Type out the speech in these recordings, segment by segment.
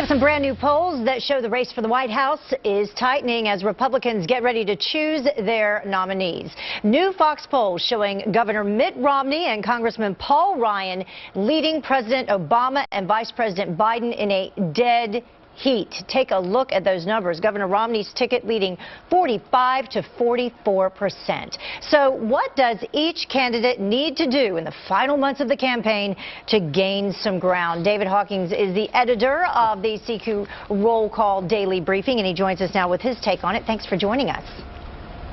have some brand new polls that show the race for the White House is tightening as Republicans get ready to choose their nominees. New Fox polls showing Governor Mitt Romney and Congressman Paul Ryan leading President Obama and Vice President Biden in a dead heat. Take a look at those numbers. Governor Romney's ticket leading 45 to 44%. So what does each candidate need to do in the final months of the campaign to gain some ground? David Hawkings is the editor of the CQ Roll Call Daily Briefing, and he joins us now with his take on it. Thanks for joining us.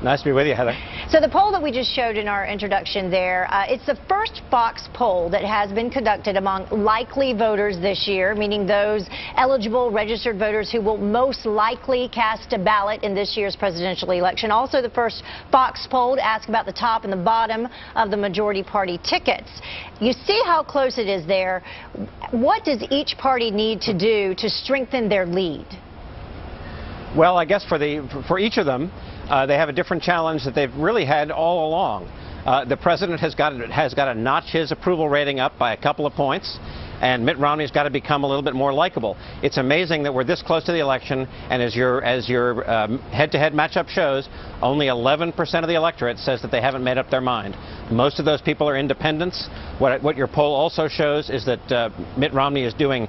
Nice to be with you, Heather. So the poll that we just showed in our introduction there, it's the first Fox poll that has been conducted among likely voters this year, meaning those eligible registered voters who will most likely cast a ballot in this year's presidential election. Also the first Fox poll to ask about the top and the bottom of the majority party tickets. You see how close it is there. What does each party need to do to strengthen their lead? Well, I guess for each of them, they have a different challenge that they've really had all along. The president has got to notch his approval rating up by a couple of points, and Mitt Romney's got to become a little bit more likable. It's amazing that we're this close to the election, and as your head-to-head matchup shows, only 11% of the electorate says that they haven't made up their mind. Most of those people are independents. What your poll also shows is that Mitt Romney is doing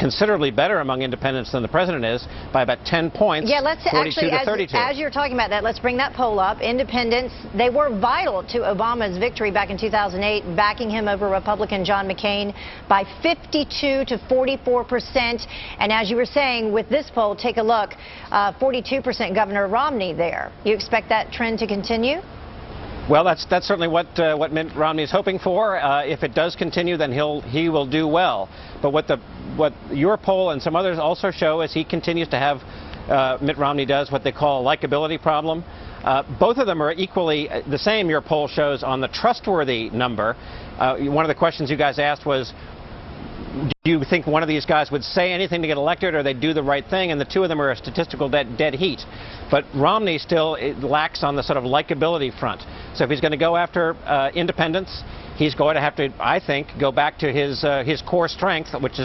considerably better among independents than the president is by about 10 points. Yeah, let's 42 actually, to 32. as you're talking about that, let's bring that poll up. Independents, they were vital to Obama's victory back in 2008, backing him over Republican John McCain by 52 to 44%. And as you were saying, with this poll, take a look, 42% Governor Romney there. You expect that trend to continue? Well, that's certainly what Mitt Romney is hoping for. If it does continue, then he will do well. But what your poll and some others also show is he continues to have, Mitt Romney does, what they call a likability problem. Both of them are equally the same, your poll shows, on the trustworthy number. One of the questions you guys asked was, do you think one of these guys would say anything to get elected, or they do the right thing? And the two of them are a statistical dead heat. But Romney still lacks on the sort of likability front. So if he's going to go after independents, he's going to have to, I think, go back to his core strength, which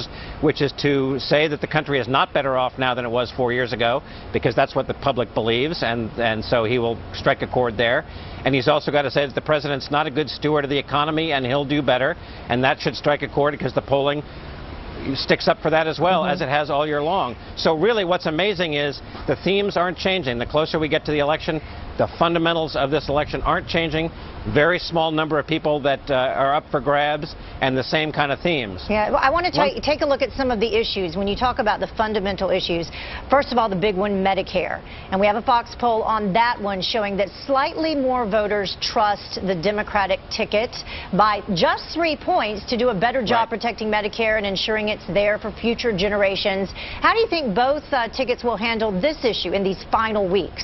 is to say that the country is not better off now than it was 4 years ago, because that's what the public believes, and so he will strike a chord there. And he's also got to say that the president's not a good steward of the economy, and he'll do better, and that should strike a chord because the polling sticks up for that as well, as it has all year long. So really what's amazing is the themes aren't changing. The closer we get to the election, the fundamentals of this election aren't changing. Very small number of people that are up for grabs, and the same kind of themes. Yeah, well, I want to take a look at some of the issues. When you talk about the fundamental issues, first of all, the big one, Medicare. And we have a Fox poll on that one showing that slightly more voters trust the Democratic ticket by just 3 points to do a better job protecting Medicare and ensuring it's there for future generations. How do you think both tickets will handle this issue in these final weeks?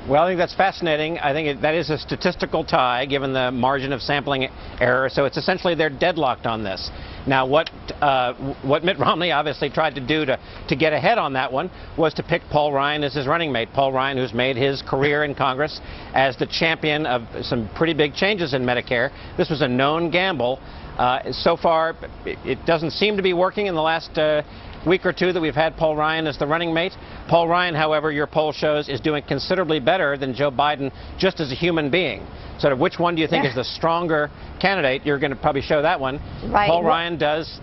Well, I think that's fascinating. I think that is a statistical tie, given the margin of sampling error. So it's essentially they're deadlocked on this. Now, what Mitt Romney obviously tried to do to get ahead on that one was to pick Paul Ryan as his running mate. Paul Ryan, who's made his career in Congress as the champion of some pretty big changes in Medicare. This was a known gamble. So far, it doesn't seem to be working in the last week or two that we've had Paul Ryan as the running mate. Paul Ryan, however, your poll shows, is doing considerably better than Joe Biden just as a human being. So which one do you think is the stronger candidate? You're going to probably show that one. Right. Paul Ryan does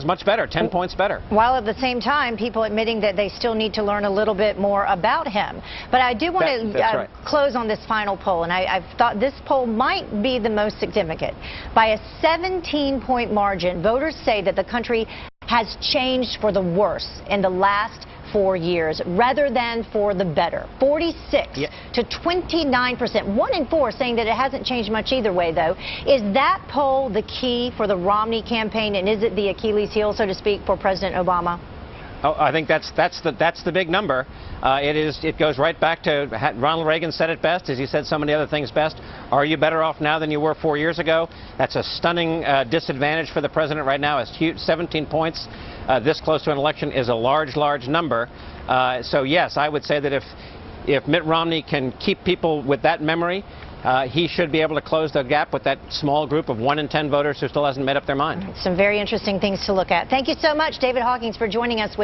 much better, 10 points better. While at the same time, people admitting that they still need to learn a little bit more about him. But I do want to close on this final poll, and I've thought this poll might be the most significant. By a 17-point margin, voters say that the country has changed for the worse in the last 4 years rather than for the better. 46 to 29%. 1 in 4 saying that it hasn't changed much either way, though. Is that poll the key for the Romney campaign, and is it the Achilles heel, so to speak, for President Obama? Oh, I think that's the big number. It goes right back to Ronald Reagan said it best, as he said so many other things best. Are you better off now than you were 4 years ago? That's a stunning disadvantage for the president right now. It's huge. 17 points this close to an election is a large number. So yes, I would say that if Mitt Romney can keep people with that memory, he should be able to close the gap with that small group of 1 in 10 voters who still hasn't made up their mind. Some very interesting things to look at. Thank you so much, David Hawkings, for joining us with